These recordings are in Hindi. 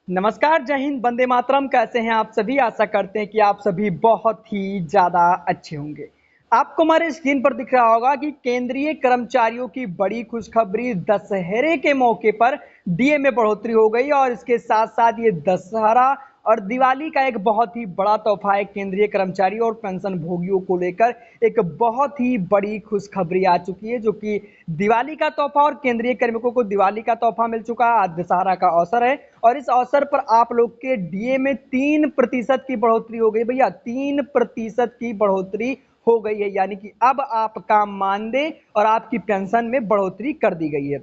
नमस्कार, जय हिंद, वंदे मातरम। कैसे हैं आप सभी? आशा करते हैं कि आप सभी बहुत ही ज़्यादा अच्छे होंगे। आपको हमारे स्क्रीन पर दिख रहा होगा कि केंद्रीय कर्मचारियों की बड़ी खुशखबरी, दशहरे के मौके पर डीए में बढ़ोतरी हो गई और इसके साथ-साथ ये दशहरा और दिवाली का एक बहुत ही बड़ा तोहफा है केंद्रीय कर्मचारी और पेंशन भोगियों को लेकर। एक बहुत ही बड़ी खुशखबरी आ चुकी है, जो कि दिवाली का तोहफा और केंद्रीय कार्मिकों को दिवाली का तोहफा मिल चुका है। आज दशहरा का अवसर है और इस अवसर पर आप लोग के डीए में 3% की बढ़ोतरी हो गई। भैया 3% की बढ़ोतरी हो गई है, यानी कि अब आपका मानदेय और आपकी पेंशन में बढ़ोतरी कर दी गई है।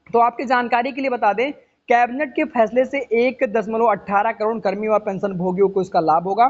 तो आपकी जानकारी के लिए बता दें, कैबिनेट के फैसले से 1.18 करोड़ कर्मी व पेंशन भोगियों को इसका लाभ होगा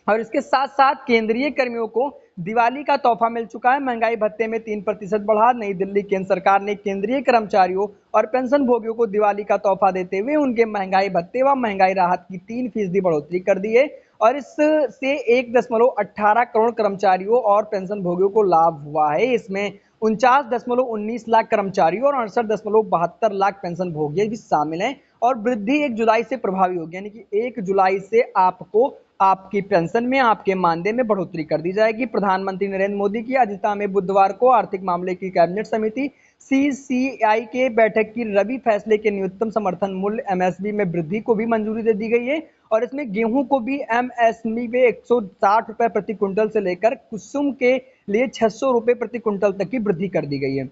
और इसके साथ साथ केंद्रीय कर्मियों को दिवाली का तोहफा मिल चुका है। महंगाई भत्ते में 3% बढ़ा। नई दिल्ली केंद्र सरकार ने केंद्रीय कर्मचारियों और पेंशन भोगियों को दिवाली का तोहफा देते हुए उनके महंगाई भत्ते व महंगाई राहत की 3% बढ़ोतरी कर दी है और इससे 1.18 करोड़ कर्मचारियों और पेंशन भोगियों को लाभ हुआ है। इसमें 49.19 लाख कर्मचारियों और 68.72 लाख पेंशन भोगी भी शामिल हैं और वृद्धि 1 जुलाई से प्रभावी होगी, यानी कि 1 जुलाई से आपको आपकी पेंशन में, आपके मानदेय में बढ़ोतरी कर दी जाएगी। प्रधानमंत्री नरेंद्र मोदी की अध्यक्षता में बुधवार को आर्थिक मामले की कैबिनेट समिति सीसीआई के बैठक की रबी फैसले के न्यूनतम समर्थन मूल्य एमएसपी में वृद्धि को भी मंजूरी दे दी गई है और इसमें गेहूं को भी एमएसपी में 160 रुपए प्रति क्विंटल से लेकर कुसुम के लिए 600 रुपए प्रति क्विंटल तक की वृद्धि कर दी गई है।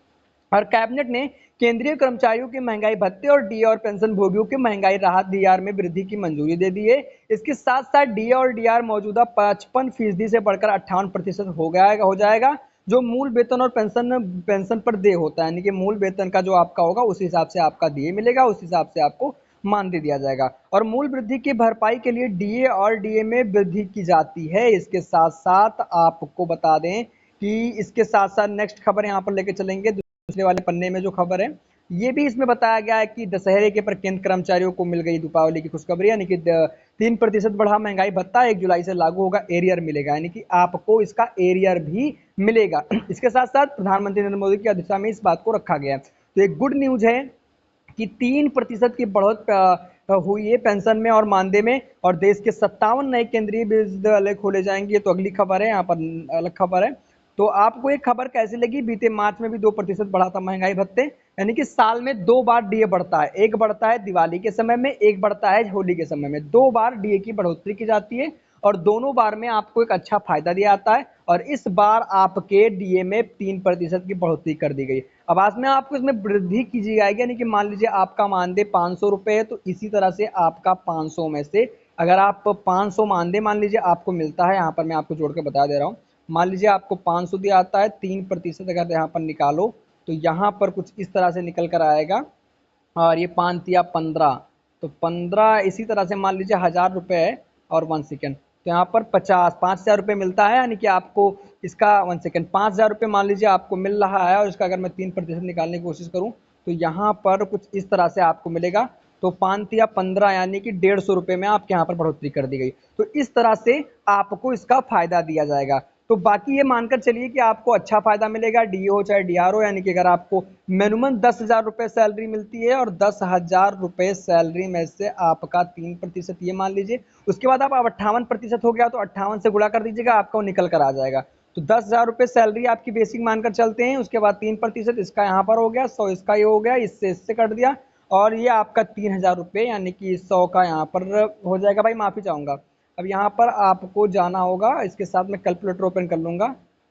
और कैबिनेट ने केंद्रीय कर्मचारियों के महंगाई भत्ते और डीए और पेंशन भोगियों के महंगाई राहत डीआर में वृद्धि की मंजूरी दे दी है। इसके साथ साथ डीए और डीआर मौजूदा 55% से बढ़कर 58% हो जाएगा, जो मूल वेतन और पेंशन पर देय होता है, यानी कि मूल वेतन का जो आपका होगा उस हिसाब से आपका डीए मिलेगा, उस हिसाब से आपको मानदेय दिया जाएगा और मूल वृद्धि की भरपाई के लिए डीए और डीए में वृद्धि की जाती है। इसके साथ साथ आपको बता दें कि इसके साथ साथ नेक्स्ट खबर यहाँ पर लेके चलेंगे। दूसरे वाले पन्ने में जो खबर है, ये भी इसमें बताया गया है कि दशहरे के पर केंद्र कर्मचारियों को मिल गई दीपावली की खुशखबरी, यानी कि 3% बढ़ा महंगाई भत्ता 1 जुलाई से लागू होगा। एरियर मिलेगा, यानी कि आपको इसका एरियर भी मिलेगा। इसके साथ साथ प्रधानमंत्री नरेंद्र मोदी की अध्यक्षता में इस बात को रखा गया है। तो एक गुड न्यूज है कि 3% की बढ़ोत हुई है पेंशन में और मानदेय में और देश के 57 नए केंद्रीय विश्वविद्यालय खोले जाएंगे। तो अगली खबर है, यहाँ पर अलग खबर है। तो आपको एक खबर कैसी लगी? बीते मार्च में भी 2% बढ़ा था महंगाई भत्ते, यानी कि साल में 2 बार डीए बढ़ता है। एक बढ़ता है दिवाली के समय में, एक बढ़ता है होली के समय में। 2 बार डीए की बढ़ोतरी की जाती है और दोनों बार में आपको एक अच्छा फायदा दिया जाता है और इस बार आपके डीए में 3% की बढ़ोतरी कर दी गई। अब आज में आपको इसमें वृद्धि की जाएगी, यानी कि मान लीजिए आपका मानदेय 500 रुपए है, तो इसी तरह से आपका 500 में से अगर आप 500 मानदेय मान लीजिए आपको मिलता है, यहाँ पर मैं आपको जोड़ के बता दे रहा हूँ। मान लीजिए आपको 500 दिया आता है, 3% अगर यहाँ पर निकालो तो यहाँ पर कुछ इस तरह से निकल कर आएगा और ये 5 या 15, तो 15 इसी तरह से मान लीजिए 1000 रुपये है और 1 सेकेंड, तो यहाँ पर 50 रुपये मिलता है, यानी कि आपको इसका 1 सेकेंड 5000 रुपये मान लीजिए आपको मिल रहा है और इसका अगर मैं 3% निकालने की कोशिश करूँ तो यहाँ पर कुछ इस तरह से आपको मिलेगा। तो 5 या 15 यानी कि 150 रुपये में आपके यहाँ पर बढ़ोतरी कर दी गई। तो इस तरह से आपको इसका फायदा दिया जाएगा। तो बाकी ये मानकर चलिए कि आपको अच्छा फायदा मिलेगा, डीए हो चाहे डीआर हो, यानी कि अगर आपको मिनिमम 10,000 रुपये सैलरी मिलती है और 10,000 रुपये सैलरी में से आपका 3% ये मान लीजिए, उसके बाद आप 58% हो गया तो 58 से गुणा कर दीजिएगा, आपका वो निकल कर आ जाएगा। तो 10,000 रुपये सैलरी आपकी बेसिक मानकर चलते हैं, उसके बाद 3% इसका यहाँ पर हो गया, 100 इसका ये हो गया, इससे कट दिया और ये आपका 3,000 रुपये यानी कि 100 का यहाँ पर हो जाएगा। भाई माफ़ी चाहूँगा, अब यहाँ पर आपको जाना होगा, इसके साथ मैं कैलकुलेटर ओपन कर लूँगा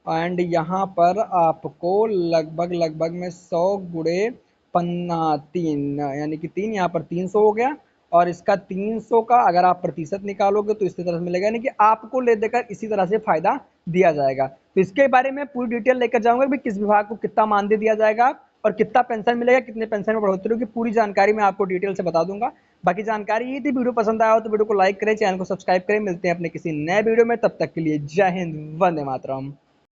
एंड यहाँ पर आपको लगभग में 100 गुणे 3 यानी कि 3, यहाँ पर 300 हो गया और इसका 300 का अगर आप प्रतिशत निकालोगे तो इसी तरह से मिलेगा, यानी कि आपको ले देकर इसी तरह से फायदा दिया जाएगा। तो इसके बारे में पूरी डिटेल लेकर जाऊंगा कि किस विभाग को कितना मानदेय दिया जाएगा और कितना पेंशन मिलेगा, कितने पेंशन में बढ़ोतरी होगी, पूरी जानकारी मैं आपको डिटेल से बता दूंगा। बाकी जानकारी ये थी। वीडियो पसंद आया हो तो वीडियो को लाइक करें, चैनल को सब्सक्राइब करें। मिलते हैं अपने किसी नए वीडियो में, तब तक के लिए जय हिंद, वंदे मातरम।